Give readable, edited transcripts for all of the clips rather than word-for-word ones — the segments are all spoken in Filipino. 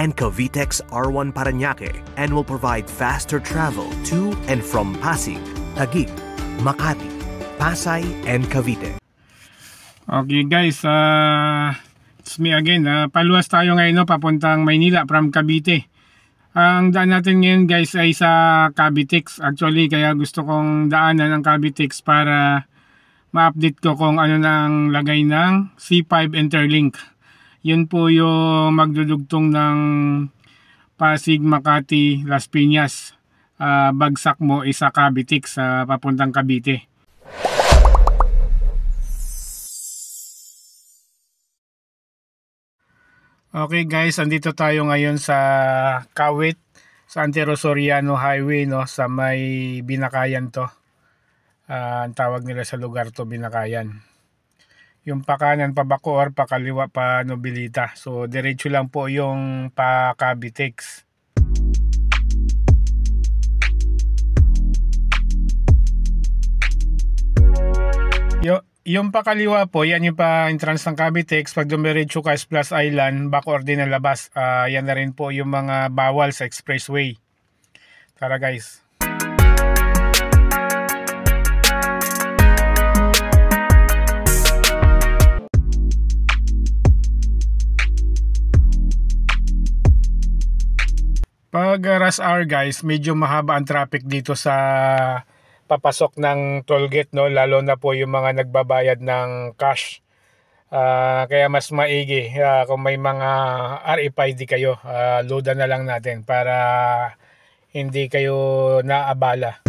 and Cavitex R1 Parañaque and will provide faster travel to and from Pasig, Taguig, Makati, Pasay, and Cavite. Okay guys, it's me again. Paluwas tayo ngayon papuntang Maynila from Cavite. Ang daan natin ngayon guys ay sa Cavitex. Actually kaya gusto kong daanan ang Cavitex para ma-update ko kung ano nang lagay ng C5 Interlink. Yun po yung magdudugtong ng Pasig, Makati, Las Piñas. Bagsak mo isa Cavitex papuntang Cavite. Okay guys, andito tayo ngayon sa Kawit, sa Antero Soriano Highway, no, sa may Binakayan to. Ang tawag nila sa lugar to, Binakayan. Yung pa kanan pa Bacoor, pa kaliwa pa Nobilita. So diretso lang po yung pa Cavitex. Yung pakaliwa po, yan yung pa entrance ng Cavitex. Pag dumiretso ka Plus Island, Bacoor din ang labas. Yan na rin po yung mga bawal sa expressway. Tara guys. Pag rush hour guys, medyo mahaba ang traffic dito sa papasok ng tollgate, no, lalo na po yung mga nagbabayad ng cash. Kaya mas maigi kung may mga RFID kayo, loadan na lang natin para hindi kayo naabala.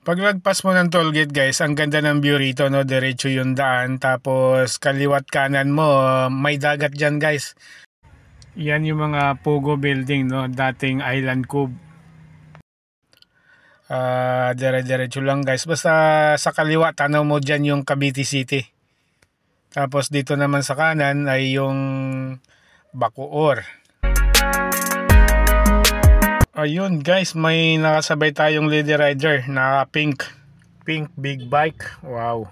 Paglagpas mo ng tollgate guys, ang ganda ng view rito, no? Diretso yung daan, tapos kaliwat kanan mo, may dagat dyan guys. Yan yung mga Pogo building, no? Dating Island Cove. Diretso lang guys, basta sa kaliwa tanaw mo dyan yung Cavite City. Tapos dito naman sa kanan ay yung Bacoor. Ayun guys, may nakasabay tayong lady rider na pink big bike. Wow.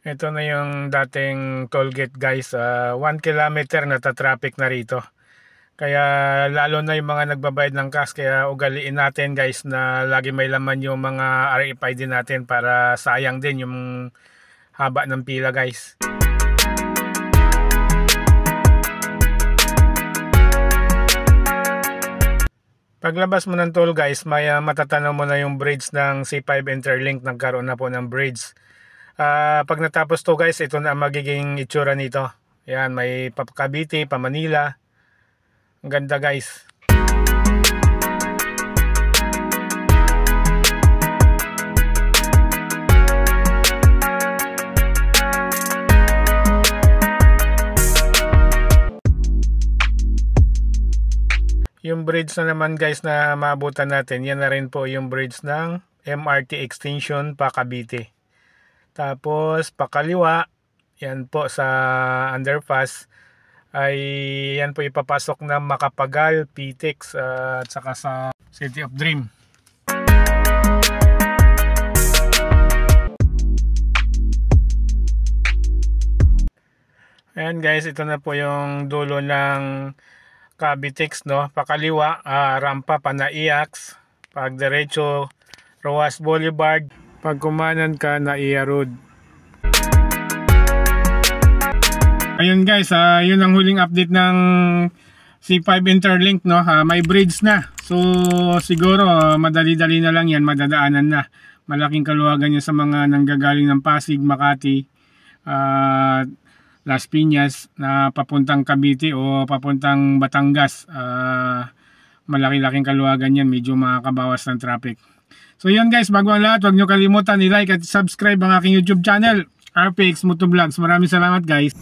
Ito na yung dating tollgate guys. 1 kilometer na traffic na rito. Kaya lalo na yung mga nagbabayad ng cash, kaya ugaliin natin guys na lagi may laman yung mga RFID natin para sayang din yung haba ng pila guys. Paglabas mo ng toll guys, may matatanaw mo na yung bridge ng C5 Interlink. Nagkaroon na po ng bridge. Pag natapos to guys, ito na magiging itsura nito. Yan, may pa Cavite, pa Manila. Ang ganda guys. Yung bridge na naman guys na maabutan natin, yan na rin po yung bridge ng MRT extension pa Cavite. Tapos pakaliwa, yan po sa underpass, ay yan po ipapasok na Macapagal, PTEX at saka sa City of Dream. Ayan guys, ito na po yung dulo ng Cavitex, no? Pakaliwa, rampa Panaiax, pag diretso Roas Boulevard, pag kumanan ka Naiya Road. Ayun guys, yun ang huling update ng C5 Interlink, no? May bridge na. So siguro madali-dali na lang yan, madadaanan na. Malaking kaluwagan niya sa mga nanggagaling ng Pasig, Makati, Las Piñas na papuntang Cavite o papuntang Batangas. Malaki-laking kaluwagan yan, medyo makakabawas ng traffic. So yun guys, bago ang lahat, huwag nyo kalimutan i-like at subscribe ang aking YouTube channel. RPX Motovlogs. Maraming salamat guys.